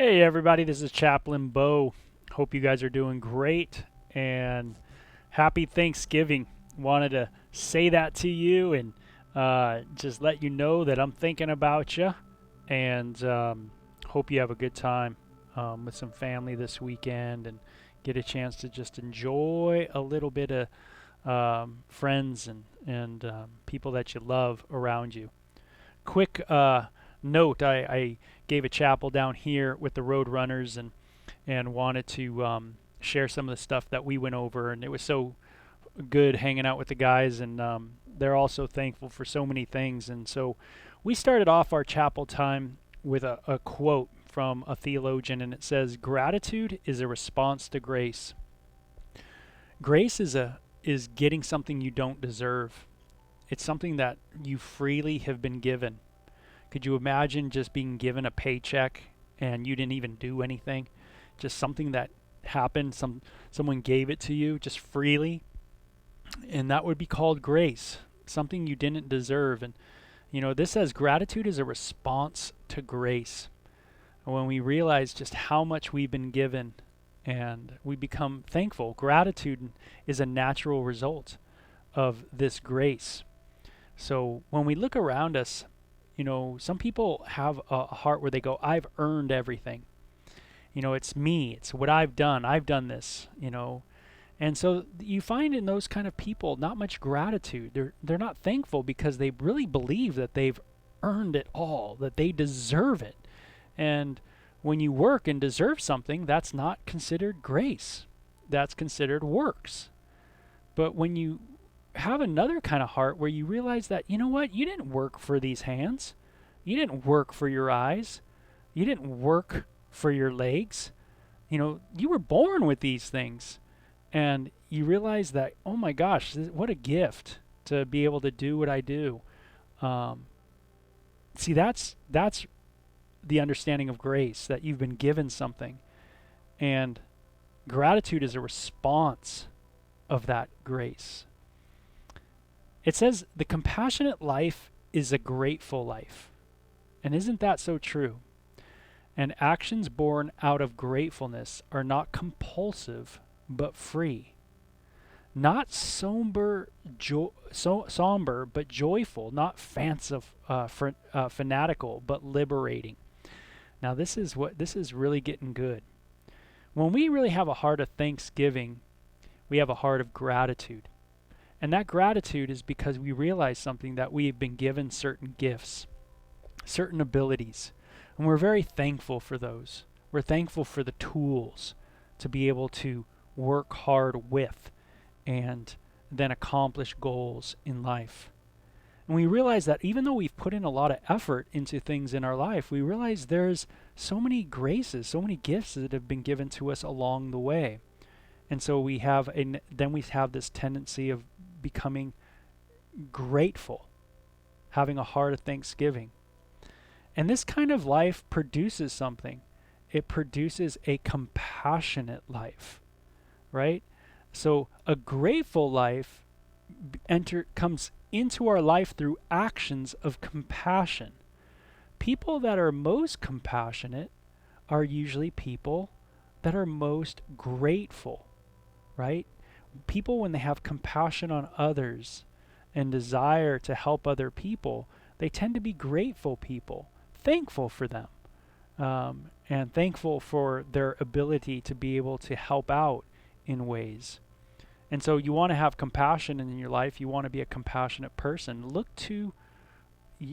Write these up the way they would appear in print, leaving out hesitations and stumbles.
Hey everybody, this is Chaplain Bo. Hope you guys are doing great and happy Thanksgiving. Wanted to say that to you and just let you know that I'm thinking about you and hope you have a good time with some family this weekend and get a chance to just enjoy a little bit of friends and people that you love around you. Quick note, I gave a chapel down here with the road runners and wanted to share some of the stuff that we went over, and it was so good hanging out with the guys, and they're also thankful for so many things. And so we started off our chapel time with a quote from a theologian, and it says, "Gratitude is a response to grace. Grace is getting something you don't deserve. It's something that you freely have been given. Could you imagine just being given a paycheck and you didn't even do anything? Just something that happened, someone gave it to you just freely, and that would be called grace, something you didn't deserve. And this says gratitude is a response to grace. When we realize just how much we've been given and we become thankful, gratitude is a natural result of this grace. So when we look around us, some people have a heart where they go, I've earned everything. It's me, it's what I've done. I've done this. And so you find in those kind of people not much gratitude. They're not thankful because they really believe that they've earned it all, that they deserve it. And when you work and deserve something, that's not considered grace. That's considered works. But when you have another kind of heart where you realize that, you know what, you didn't work for these hands. You didn't work for your eyes. You didn't work for your legs. You were born with these things. And you realize that, oh my gosh, what a gift to be able to do what I do. See, that's the understanding of grace, that you've been given something. And gratitude is a response of that grace. It says the compassionate life is a grateful life. And isn't that so true? And actions born out of gratefulness are not compulsive, but free. Not somber, somber, but joyful. Not fanatical, but liberating. Now this is really getting good. When we really have a heart of thanksgiving, we have a heart of gratitude. And that gratitude is because we realize something, that we have been given certain gifts, certain abilities, and we're very thankful for those. We're thankful for the tools to be able to work hard with and then accomplish goals in life. And we realize that even though we've put in a lot of effort into things in our life, we realize there's so many graces, so many gifts that have been given to us along the way. And so then we have this tendency of becoming grateful, having a heart of thanksgiving. And this kind of life produces something. It produces a compassionate life, right? So a grateful life comes into our life through actions of compassion. People that are most compassionate are usually people that are most grateful, right? People, when they have compassion on others and desire to help other people, they tend to be grateful people, thankful for them, and thankful for their ability to be able to help out in ways. And so you want to have compassion in your life. You want to be a compassionate person. Look to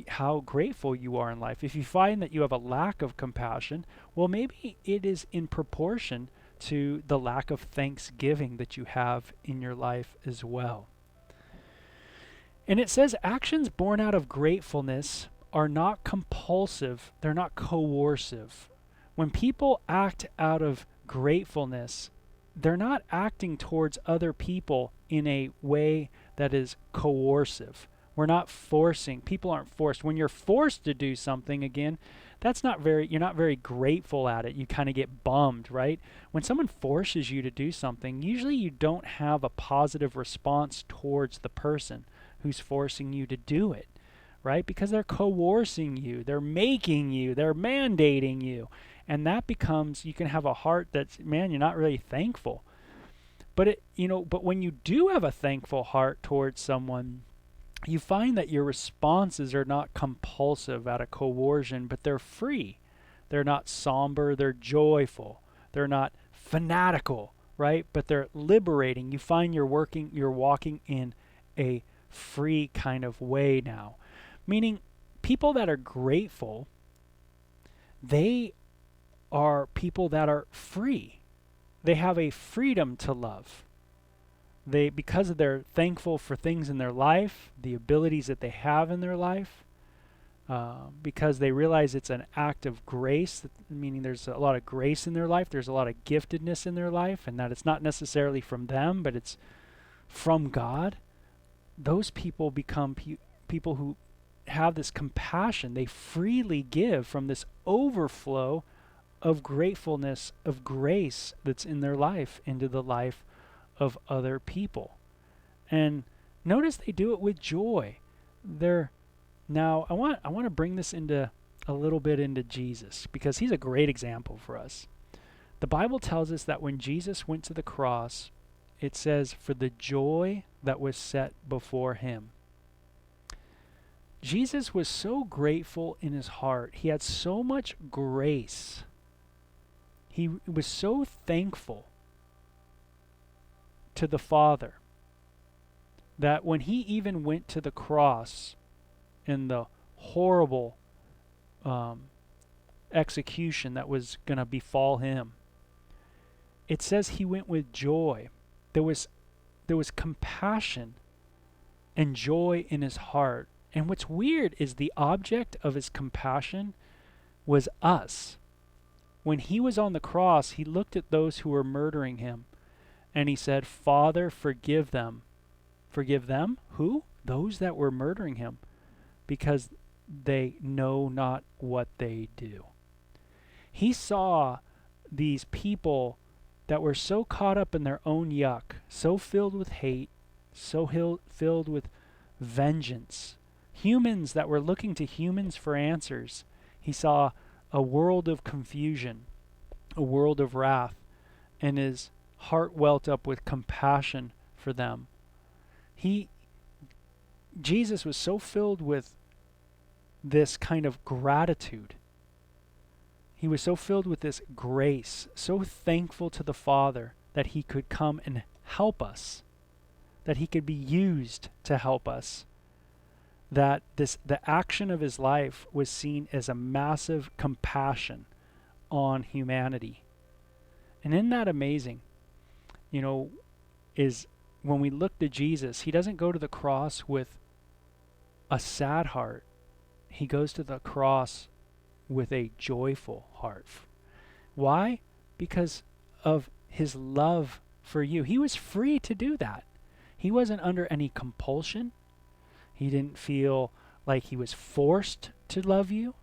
how grateful you are in life. If you find that you have a lack of compassion, well, maybe it is in proportion to the lack of thanksgiving that you have in your life as well. And it says actions born out of gratefulness are not compulsive, they're not coercive. When people act out of gratefulness, they're not acting towards other people in a way that is coercive. We're not forcing. People aren't forced. When you're forced to do something, again, you're not very grateful at it. You kind of get bummed, right? When someone forces you to do something, usually you don't have a positive response towards the person who's forcing you to do it, right? Because they're coercing you, they're making you, they're mandating you. And that becomes, you can have a heart that's, man, you're not really thankful. But when you do have a thankful heart towards someone, you find that your responses are not compulsive out of coercion, but they're free. They're not somber, they're joyful. They're not fanatical, right? But they're liberating. You find you're walking in a free kind of way now. Meaning, people that are grateful, they are people that are free. They have a freedom to love. Because they're thankful for things in their life, the abilities that they have in their life, because they realize it's an act of grace, meaning there's a lot of grace in their life, there's a lot of giftedness in their life, and that it's not necessarily from them, but it's from God. Those people become people who have this compassion. They freely give from this overflow of gratefulness, of grace that's in their life into the life of other people. And notice they do it with joy. Now I want to bring this into a little bit into Jesus, because he's a great example for us. The Bible tells us that when Jesus went to the cross, it says, for the joy that was set before him. Jesus was so grateful in his heart. He had so much grace. He was so thankful to the Father that when he even went to the cross in the horrible execution that was going to befall him, it says he went with joy. There was compassion and joy in his heart. And what's weird is the object of his compassion was us. When he was on the cross, he looked at those who were murdering him, and he said, Father, forgive them. Forgive them? Who? Those that were murdering him, because they know not what they do. He saw these people that were so caught up in their own yuck, so filled with hate, so filled with vengeance. Humans that were looking to humans for answers. He saw a world of confusion, a world of wrath, and his heart welled up with compassion for them. Jesus was so filled with this kind of gratitude. He was so filled with this grace, so thankful to the Father that he could come and help us, that he could be used to help us, that the action of his life was seen as a massive compassion on humanity. And isn't that amazing? Is when we look to Jesus, he doesn't go to the cross with a sad heart. He goes to the cross with a joyful heart. Why? Because of his love for you. He was free to do that. He wasn't under any compulsion. He didn't feel like he was forced to love you.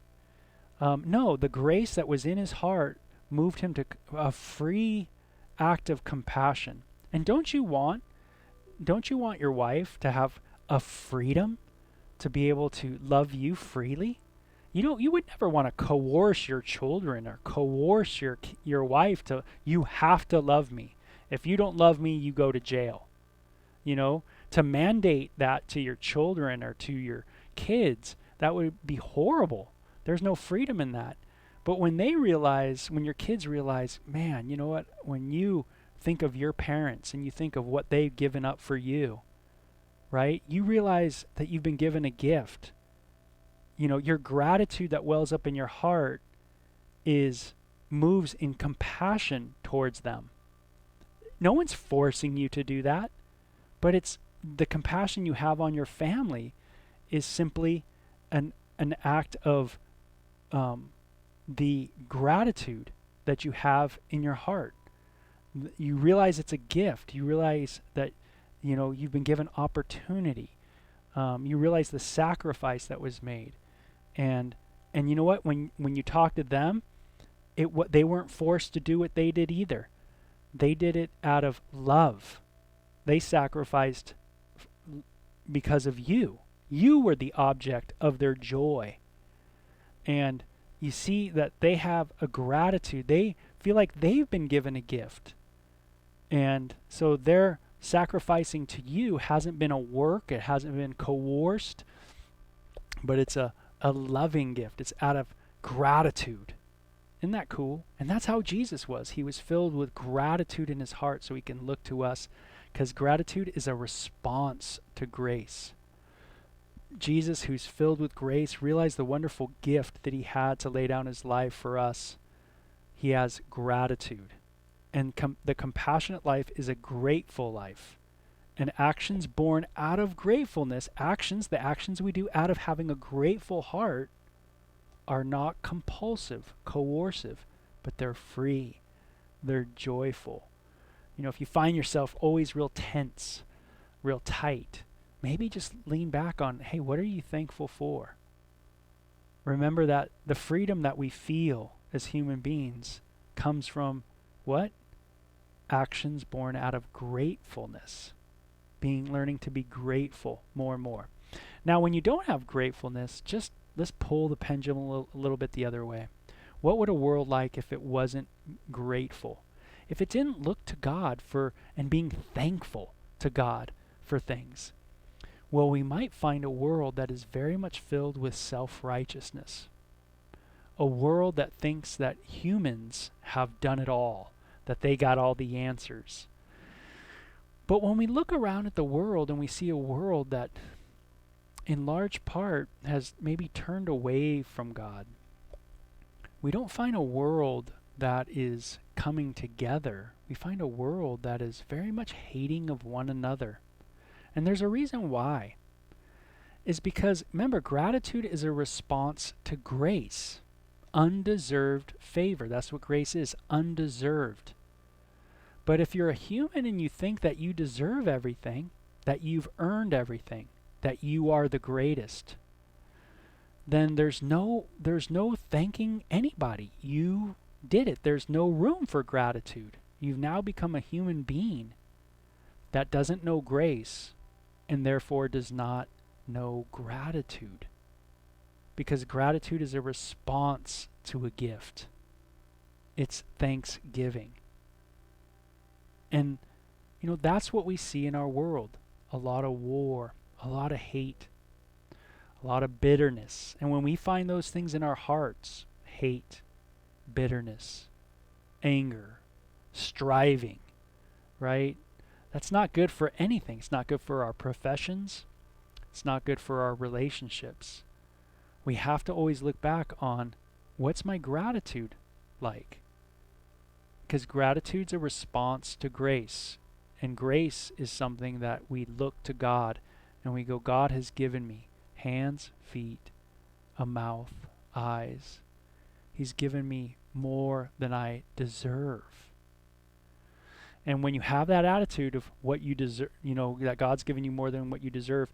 No, the grace that was in his heart moved him to a free act of compassion. And don't you want your wife to have a freedom to be able to love you freely? You would never want to coerce your children or coerce your wife to, you have to love me. If you don't love me, you go to jail. To mandate that to your children or to your kids, that would be horrible. There's no freedom in that. But when your kids realize, man, you know what? When you think of your parents and you think of what they've given up for you, right? You realize that you've been given a gift. Your gratitude that wells up in your heart moves in compassion towards them. No one's forcing you to do that, but it's the compassion you have on your family is simply an act of the gratitude that you have in your heart. You realize it's a gift. You realize that you've been given opportunity. You realize the sacrifice that was made, and you know what? When you talk to them, they weren't forced to do what they did either. They did it out of love. They sacrificed because of you. You were the object of their joy. And you see that they have a gratitude. They feel like they've been given a gift. And so their sacrificing to you hasn't been a work, it hasn't been coerced, but it's a loving gift. It's out of gratitude. Isn't that cool? And that's how Jesus was. He was filled with gratitude in his heart so he can look to us, because gratitude is a response to grace. Jesus, who's filled with grace, realized the wonderful gift that he had to lay down his life for us. He has gratitude. And the compassionate life is a grateful life. And actions born out of gratefulness, the actions we do out of having a grateful heart, are not compulsive, coercive, but they're free. They're joyful. You know, if you find yourself always real tense, real tight, maybe just lean back on, hey, what are you thankful for? Remember that the freedom that we feel as human beings comes from what? Actions born out of gratefulness. Learning to be grateful more and more. Now, when you don't have gratefulness, just let's pull the pendulum a little bit the other way. What would a world like if it wasn't grateful? If it didn't look to God for and being thankful to God for things? Well, we might find a world that is very much filled with self-righteousness. A world that thinks that humans have done it all, that they got all the answers. But when we look around at the world and we see a world that in large part has maybe turned away from God, we don't find a world that is coming together. We find a world that is very much hating of one another. And there's a reason why. Is because, remember, gratitude is a response to grace. Undeserved favor. That's what grace is, undeserved. But if you're a human and you think that you deserve everything, that you've earned everything, that you are the greatest, then there's no thanking anybody. You did it. There's no room for gratitude. You've now become a human being that doesn't know grace and therefore does not know gratitude. Because gratitude is a response to a gift. It's thanksgiving. And, you know, that's what we see in our world. A lot of war, a lot of hate, a lot of bitterness. And when we find those things in our hearts, hate, bitterness, anger, striving, right? That's not good for anything. It's not good for our professions. It's not good for our relationships. We have to always look back on, what's my gratitude like? Because gratitude's a response to grace. And grace is something that we look to God and we go, God has given me hands, feet, a mouth, eyes. He's given me more than I deserve. And when you have that attitude of what you deserve, you know, that God's given you more than what you deserve,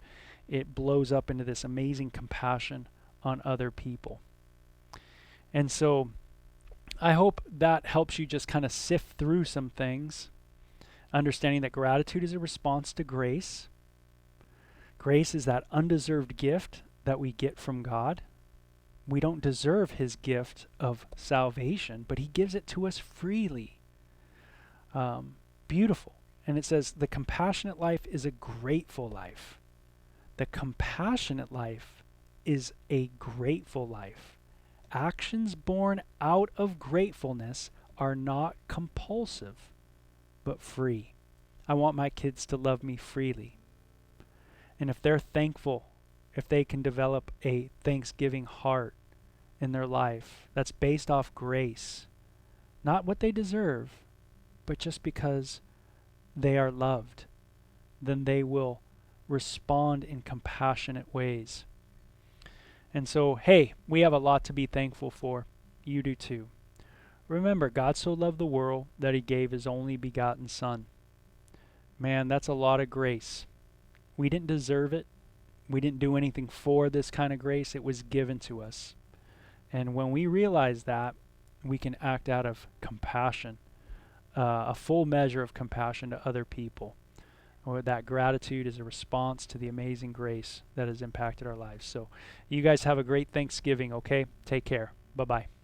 it blows up into this amazing compassion on other people. And so I hope that helps you just kind of sift through some things, understanding that gratitude is a response to grace. Grace is that undeserved gift that we get from God. We don't deserve his gift of salvation, but he gives it to us freely. Beautiful. And it says the compassionate life is a grateful life. The compassionate life is a grateful life. Actions born out of gratefulness are not compulsive, but free. I want my kids to love me freely. And if they're thankful, if they can develop a thanksgiving heart in their life that's based off grace, not what they deserve, but just because they are loved, then they will respond in compassionate ways. And so, hey, we have a lot to be thankful for. You do too. Remember, God so loved the world that he gave his only begotten Son. Man, that's a lot of grace. We didn't deserve it. We didn't do anything for this kind of grace. It was given to us. And when we realize that, we can act out of compassion, a full measure of compassion to other people. Or that gratitude is a response to the amazing grace that has impacted our lives. So you guys have a great Thanksgiving, okay? Take care. Bye-bye.